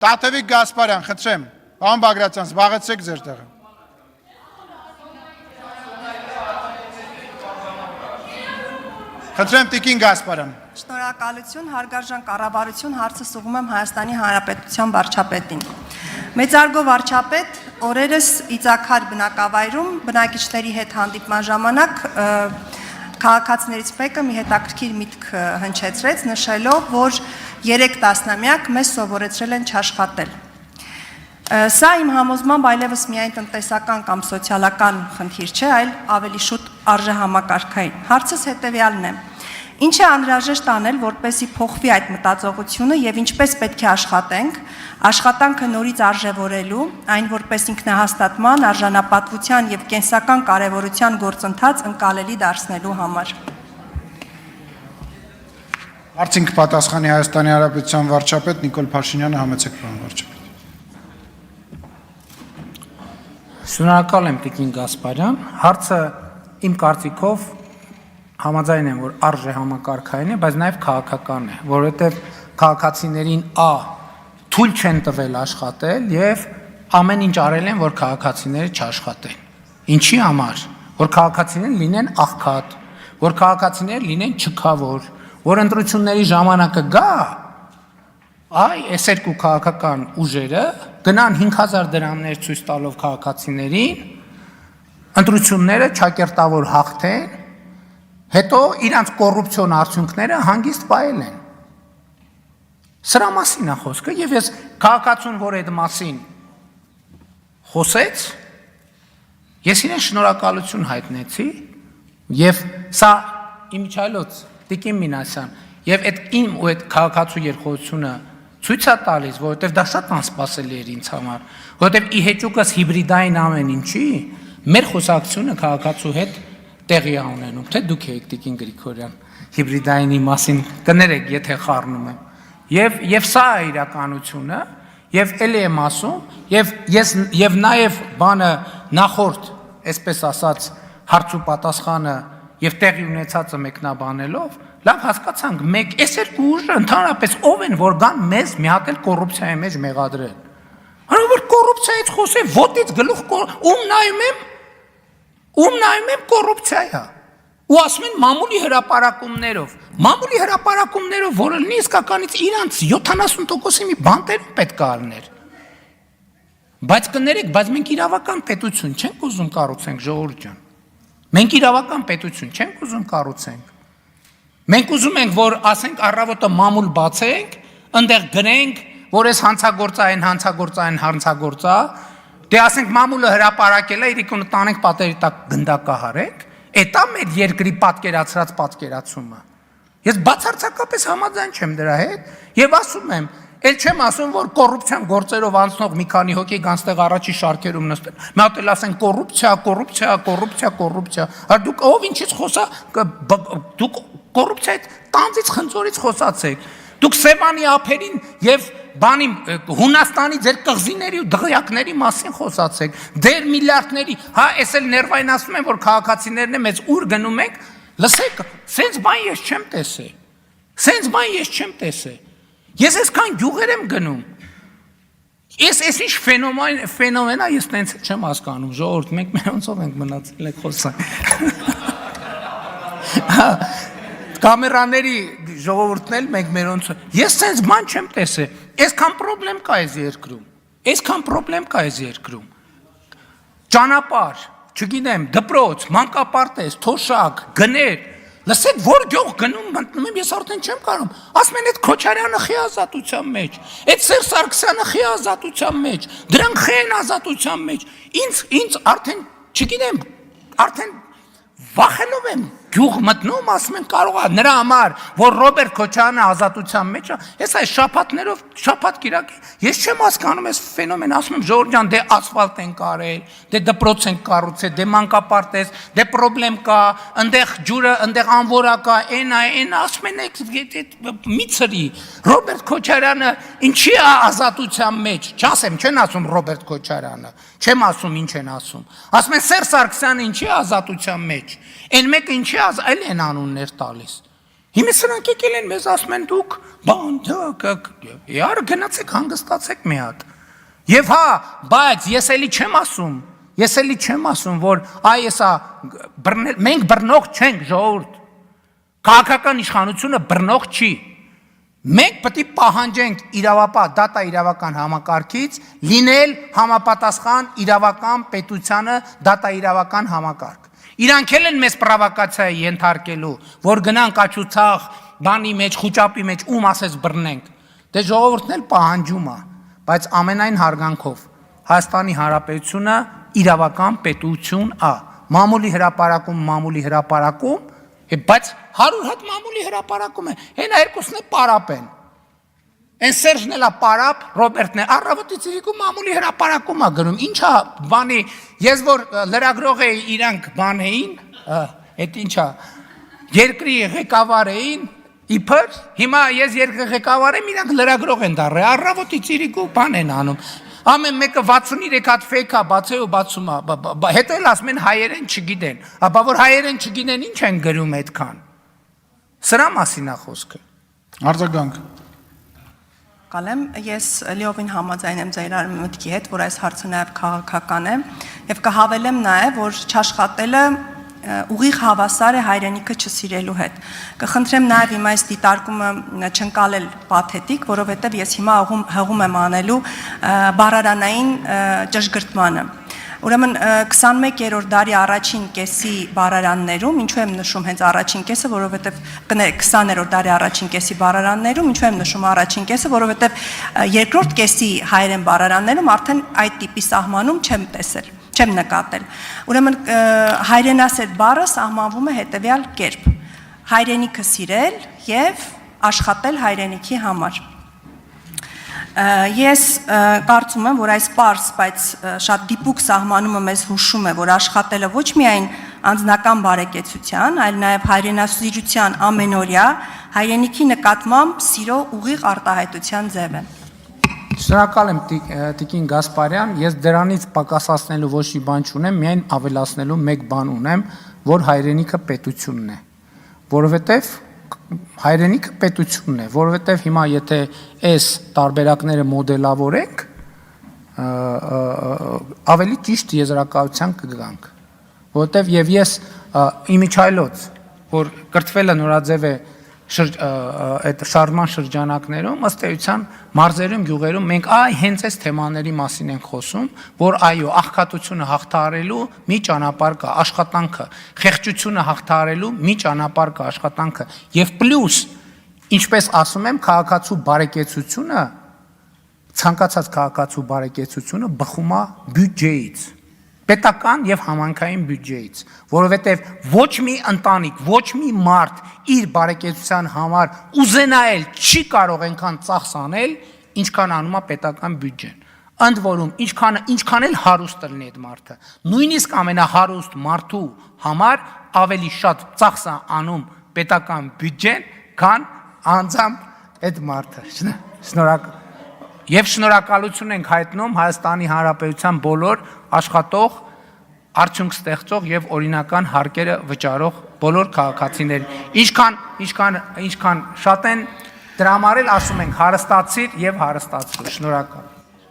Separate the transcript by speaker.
Speaker 1: Տաթևիկ Գասպարյան, խնդրեմ, պարոն Բագրատյան, զբաղեցրեք ձեր տեղը։ Խնդրեմ Տիկին Գասպարյան։
Speaker 2: Շնորհակալություն, հարգարժան կառավարություն, հարցը ուղղում եմ Հայաստանի Հանրապետության վարչապետին։ Մեծարգո վարչապետ, օրերս Իծակար բնակավայրում բնակիչների հետ հանդիպման ժամանակ քաղաքացիներից մեկը մի հետաքրքիր միտք հնչեցրեց, նշելով, որ 3 տասնամյակ մեզ սովորեցրել են չաշխատել։ Սա իմ համոզմամբ այլևս միայն տնտեսական կամ սոցիալական խնդիր չէ, այլ ավելի շուտ արժեհամակարգային։ Հարցս հետևյալն է. Ինչ է անհրաժեշտ անել, որպեսզի փոխվի այդ մտածողությունը եւ ինչպես պետք է աշխատենք, աշխատանքը նորից արժևորելու, այն որպես ինքնահաստատման, արժանապատվության եւ կենսական կարեւորության գործընթաց ընկալելի դարձնելու համար։
Speaker 1: Հարցին կպատասխանի Հայաստանի Հանրապետության վարչապետ Նիկոլ Փաշինյանը, համեցեք պարոն վարչապետ։
Speaker 3: Շնորհակալ եմ Տիկին Գասպարյան, հարցը իմ կարծիքով համաձայն եմ, որ արժեհամակարգային է, բայց նաև քաղաքական է, որովհետև քաղաքացիներին թույլ չեն տվել աշխատել եւ ամեն ինչ արել են, որ քաղաքացիները չաշխատեն։ Ինչի համար? Որ քաղաքացիներն լինեն աղքատ, որ քաղաքացիները լինեն չքավոր, որ ընտրությունների ժամանակը գա, այս երկու քաղաքական ուժերը գնան 5000 դրամներ ցույց տալով քաղաքացիներին, ընտրությունները չակերտավոր հաղթեն, հետո իրանց կոռուպցիոն արդյունքները հանգիստ պահել են։ Սրա մասին է խոսքը եւ ես քաղաքացուն, որ այդ մասին խոսեց, ես իրեն շնորհակալություն հայտնեցի եւ սա իմիջայլոց Տիկին Մինասյան եւ այդ իմ ու այդ քաղաքացու երկխոսությունը ցույց է տալիս, որովհետեւ դա շատ անսպասելի էր ինձ համար, որովհետեւ ի հեճուկս հիբրիդային ամեն ինչի մեր խոսակցությունը քաղաքացու հետ տեղի ունենում, թե դուք եք Տիկին Գրիգորյան, հիբրիդայինի մասին կներեք, եթե խառնում եմ։ Եվ սա է իրականությունը, եւ էլի եմ ասում, եւ նաեւ բանը նախորդ, այսպես ասած, հարց ու պատասխանը եւ տեղի ունեցածը մեկնաբանելով, լավ հասկացանք, այս երկու ուժը ընդհանրապես ով են, որ գան մեզ մի հատ էլ կոռուպցիայի մեջ մեղադրել։ Որ կոռուպցիայից խոսե, ոտից գլուխ ում նայում եմ կոռուպցիա է, ու ասում են մամուլի հրապարակումներով, որը լինի իսկականից իրանց 70%-ի մի բանտերում պետք է առներ։ Բայց կներեք, բայց մենք իրավական պետություն չենք ուզում կառուցենք, ժողովուրդ ջան։ Մենք իրավական պետություն չենք ուզում կառուցենք։ Մենք ուզում ենք, որ ասենք առավոտը մամուլ բացենք, ընդեղ գրենք, որ այս հանցագործա, դե ասենք մամուլը հրապարակել է, իրիկունը տանենք պատերի տակ գնդակահարենք, էտա մեր երկրի պատկերացումը։ Ես բացարձակապես համաձայն չեմ դրա հետ եւ ասում եմ, էլ չեմ ասում, որ կոռուպցիան գործերով անցնող մի քանի հոգի գանստեղ առաջի շարքերում նստեն։ Մի հատ էլ ասեն կոռուպցիա։ Դուք ով ինչից խոսա, դուք կոռուպցիայի տանձից խնձորից խոսացեք։ Դուք Սևանի ափերին եւ բանի Հունաստանի ձեր կղզիների ու դղյակների մասին խոսացեք, դեր միլիարդների, էս էլ ներվայնացնում են, որ քաղաքացիներն է մեծ ուր գնում ենք, լսեք, սենց բան ես չեմ տեսել։ Ես այսքան գյուղեր եմ գնում։ Ես ինչ ֆենոմեն է, ես տենց չեմ հասկանում, ժողովուրդ, մենք մենոնցով ենք մնացել եք խոսանք։ Կամերաների ժողովուրդն էլ մենք մերոնցով։ Ես սենց բան չեմ տեսել։ Այսքան պրոբլեմ կա այս երկրում։ Ճանապարհ, չգիտեմ, դպրոց, մանկապարտեզ, թոշակ, գներ։ Լսեք, որ գյուղ գնում, մտնում եմ, ես արդեն չեմ կարող։ Ասում են, այդ Քոչարյանը խի ազատության մեջ, այդ Սերժ Սարգսյանը խի ազատության մեջ, դրանք խի են ազատության մեջ։ Ինձ արդեն, չգիտեմ, արդեն վախենով եմ գյուղ մտնում, ասում են կարող է նրա համար, որ Ռոբերտ Քոչարյանը ազատության մեջ է, ես այս շաբաթ կիրակի, ես չեմ հասկանում այս ֆենոմեն, ասում եմ ժողովուրդ ջան, դե ասֆալտ են կարել, դե դպրոց են կառուցել, դե մանկապարտեզ, դե պրոբլեմ կա, ընդեղ ջուրը, ընդեղ անվորա կա, այն ասում են մի ծրի, Ռոբերտ Քոչարյանը ինչի է ազատության մեջ, չասեմ, չեն ասում Ռոբերտ Քոչարյանը, չեմ ասում ինչ են ասում, ասում են Սերժ Սարգսյանը ինչի է ազատության մեջ, այն մեկը ինչի այլ են անուններ տալիս։ Հիմա սրանք եկել են մեզ ասում են դուք բան իար գնացեք հանգստացեք մի հատ։ Եվ հա, բայց ես էլի չեմ ասում, որ այ էսա մենք բռնող չենք ժողովուրդ։ Քաղաքական իշխանությունը բռնող չի։ Մենք պետք է պահանջենք իրավապահ դատա իրավական համակարգից լինել համապատասխան իրավական պետությանը դատա իրավական համակարգ։ Իրանք էլ են մեզ պրովոկացիա ենթարկելու, որ գնանք աչուցաղ բանի մեջ, խուճապի մեջ ում ասես բռնենք։ Դե ժողովուրդն էլ պահանջում է, բայց ամենայն հարգանքով Հայաստանի Հանրապետությունը իրավական պետություն է։ Մամուլի հրապարակում, բայց 100 հատ մամուլի հրապարակում է, հենա երկուսն է պարապ են։ Են Սերժն էլա պարապ, Ռոբերտն է, առավոտի ծիրիկու մամուլի հրապարակում է գրում, ինչա բանի, ես որ լրագրող էի իրանք բան էին, էդ ինչա, երկրի ղեկավար էին, իբր, հիմա ես երկրի ղեկավար եմ, իրանք լրագրող են դարը, առավոտի ծիրիկու բան են անում, ամեն մեկը 63 հատ ֆեյքա բացե ու բացում է, հետո էլ ասում են հայերեն չգիտեն, ապա որ հայերեն չգիտեն ինչ են գրում այդքան, սրա մասին է խոսքը։
Speaker 1: Արձագանք։
Speaker 2: Կալեմ, ես լիովին համաձայն եմ ձեր մտքի հետ, որ այս հարցը նաև քաղաքական է, եւ կհավելեմ նաև, որ չաշխատելը ուղիղ հավասար է հայրենիքը չսիրելու հետ։ Կխնդրեմ նաև իմ այս դիտարկումը չընկալել պաթետիկ, որովհետև ես հիմա հղում եմ անելու բառարանային ճշգրտմանը։ Ուրեմն 21-րդ դարի առաջին կեսի բառարաններում, ինչու եմ նշում հենց առաջին կեսը, որովհետև 20-րդ դարի առաջին կեսի բառարաններում, ինչու եմ նշում առաջին կեսը, որովհետև երկրորդ կեսի հայերեն բառարաններում արդեն այդ տիպի սահմանում չեմ նկատել։ Ուրեմն հայրենասեր բառը սահմանվում է հետևյալ կերպ. հայրենիքը սիրել եւ աշխատել հայրենիքի համար։ Ես կարծում եմ, որ այս պարզ, բայց շատ դիպուկ սահմանումը մեզ հուշում է, որ աշխատելը ոչ միայն անձնական բարեկեցության, այլ նաև հայրենասիրության ամենօրյա հայրենիքի նկատմամբ սիրո ուղիղ արտահայտության ձև է։
Speaker 3: Շնորհակալ եմ Տիկին Գասպարյան, ես դրանից պակասացնելու ոչ մի բան չունեմ, միայն ավելացնելու մեկ բան ունեմ, որ հայրենիքը պետությունն է, որովհետև հայրենիքը պետությունն է, որովհետև հիմա եթե այս տարբերակները մոդելավորենք, ավելի ճիշտ եզրակացության կգանք, որովհետև եւ ես իմիջայլոց, որ կրթվել է նորաձև է այդ շարժման շրջանակներում, ըստ էության մարզերում, գյուղերում մենք հենց այս թեմաների մասին ենք խոսում, որ այո, աղքատությունը հաղթահարելու մի ճանապարհ կա, աշխատանքը, խեղճությունը հաղթահարելու մի ճանապարհ կա, աշխատանքը, եւ պլյուս, ինչպես ասում եմ, քաղաքացու բարեկեցությունը, ցանկացած քաղաքացու բարեկեցությունը բխում է բյուջեից, պետական եւ համանքային բյուջեից, որովհետեւ ոչ մի ընտանիք, ոչ մի մարդ իր բարեկեցության համար ուզենայել չի կարող այնքան ծախս անել, ինչքան անում է պետական բյուջեն։ Ընդ որում, ինչքան էլ հարուստ լինի այդ մարդը, նույնիսկ ամենահարուստ մարդու համար ավելի շատ ծախս է անում պետական բյուջեն, քան անձամբ այդ մարդը։ Շնորհակալ Եվ շնորհակալություն ենք հայտնում Հայաստանի Հանրապետության բոլոր աշխատող, արդյունք ստեղծող եւ օրինական հարկերը վճարող բոլոր քաղաքացիներին։ Ինչքան շատ են դրամարել, ասում ենք հարստացիր եւ հարստացու։ Շնորհակալ։